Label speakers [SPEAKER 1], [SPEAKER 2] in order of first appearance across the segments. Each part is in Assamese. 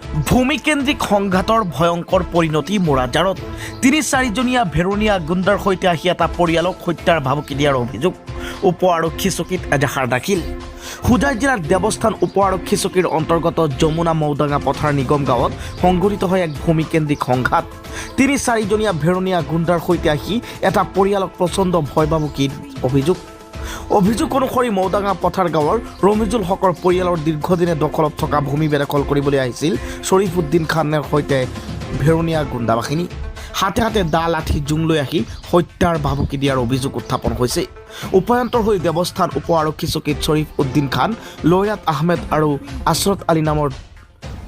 [SPEAKER 1] ভূমিকেন্দ্ৰিক সংঘাতৰ ভয়ংকৰ পৰিণতি মোৰাজাৰত ৩-৪জনীয়া ভেৰণীয়া গুণ্ডাৰ সৈতে আহি এটা পৰিয়ালক হত্যাৰ ভাবুকি দিয়াৰ অভিযোগ উপ আৰক্ষী চকীত এজাহাৰ দাখিল। হোজাই জিলাৰ দেৱস্থান উপ আৰক্ষী চকীৰ অন্তৰ্গত যমুনা মৌদাঙা পথাৰ নিগম গাঁৱত সংঘটিত হয় এক ভূমিকেন্দ্ৰিক সংঘাত। ৩-৪জনীয়া ভেৰণীয়া গুণ্ডাৰ সৈতে আহি এটা পৰিয়ালক প্ৰচণ্ড ভয় ভাবুকিৰ অভিযোগ অনুসৰি মৌদাঙা পথাৰ গাঁৱৰ ৰমিজুল হকৰ পৰিয়ালৰ দীৰ্ঘদিনে দখলত থকা ভূমি বেদখল কৰিবলৈ আহিছিল শ্বৰীফ উদ্দিন খানৰ সৈতে ভেৰণীয়া গুণ্ডা বাহিনী। হাতে হাতে দা লাঠি জোং লৈ আহি হত্যাৰ ভাবুকি দিয়াৰ অভিযোগ উত্থাপন হৈছে। উপায়ন্তৰ হৈ দেৱস্থান উপ আৰক্ষী চকীত শ্বৰীফ উদ্দিন খান, লয়ৰাত আহমেদ আৰু আছৰত আলী নামৰ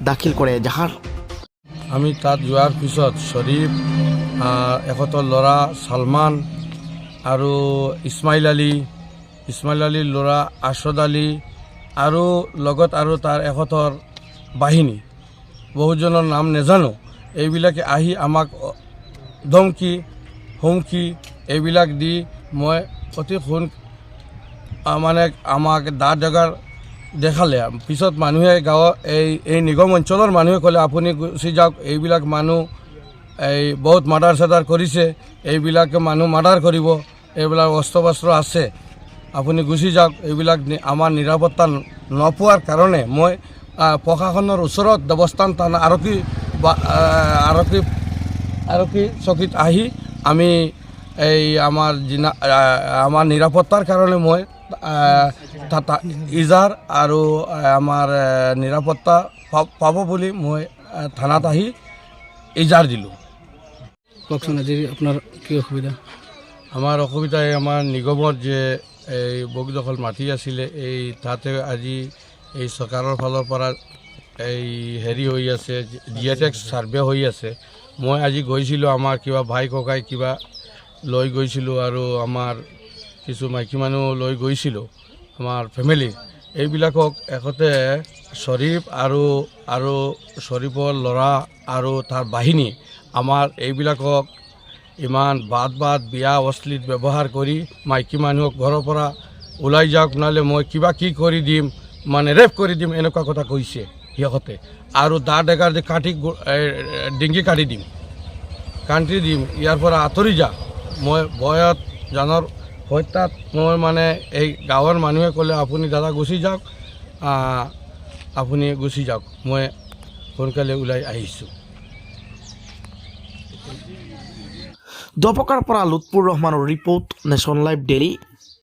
[SPEAKER 1] দাখিল কৰে এজাহাৰ।
[SPEAKER 2] আমি তাত যোৱাৰ পিছত শ্বৰীফ, এখেতৰ ল'ৰা ছালমান আৰু ইছমাইল আলীৰ ল'ৰা আছদ আলী আৰু লগত আৰু তাৰ এখেতৰ বাহিনী, বহুজনৰ নাম নাজানো, এইবিলাকে আহি আমাক ধমকি হুমকি এইবিলাক দি মই অতি মানে আমাক দা জেগাৰ দেখালে। পিছত মানুহে গাঁৱৰ এই নিগম অঞ্চলৰ মানুহে ক'লে আপুনি গুচি যাওক, এইবিলাক মানুহ বহুত মাৰ্ডাৰ চাৰ্ডাৰ কৰিছে, এইবিলাকে মানুহ মাৰ্ডাৰ কৰিব, এইবিলাক অস্ত্ৰ বস্ত্ৰ আছে, আপুনি গুচি যাওক। এইবিলাক আমাৰ নিৰাপত্তা নোপোৱাৰ কাৰণে মই প্ৰশাসনৰ ওচৰত দেৱস্থান থানা আৰক্ষী চকীত আহি আমি আমাৰ নিৰাপত্তাৰ কাৰণে মই ইজাৰ আৰু আমাৰ নিৰাপত্তা পাব বুলি মই থানাত আহি ইজাৰ দিলোঁ।
[SPEAKER 3] কওকচোন আজি আপোনাৰ কি অসুবিধা?
[SPEAKER 2] আমাৰ অসুবিধা আমাৰ নিগমত যে এই বগীদখল মাটি আছিলে, এই তাতে আজি এই চৰকাৰৰ ফালৰ পৰা এই হেৰি হৈ আছে, জিঅ'টেক্স ছাৰ্ভে হৈ আছে। মই আজি গৈছিলোঁ, আমাৰ কিবা ভাই ককাই কিবা লৈ গৈছিলোঁ আৰু আমাৰ কিছু মাইকী মানুহ লৈ গৈছিলোঁ, আমাৰ ফেমিলি। এইবিলাকক এখেতে শ্বৰীফ আৰু শ্বৰীফৰ ল'ৰা আৰু তাৰ বাহিনী আমাৰ এইবিলাকক ইমান বাদ বিয়া অশ্লীল ব্যৱহাৰ কৰি মাইকী মানুহক ঘৰৰ পৰা ওলাই যাওক, নহ'লে মই কি কৰি দিম, মানে ৰেপ কৰি দিম, এনেকুৱা কথা কৈছে সিহঁতে। আৰু দা ডেগাৰ যে ডিঙি কাটি দিম, ইয়াৰ পৰা আঁতৰি যা। মই ভয়ত জানৰ হত্যাত মই মানে এই গাঁৱৰ মানুহে ক'লে আপুনি দাদা গুচি যাওক, মই সোনকালে ওলাই আহিছোঁ।
[SPEAKER 1] দপকাৰ পৰা লুৎফুৰ ৰহমানৰ ৰিপৰ্ট, নেশ্যন লাইভ ডেইলী।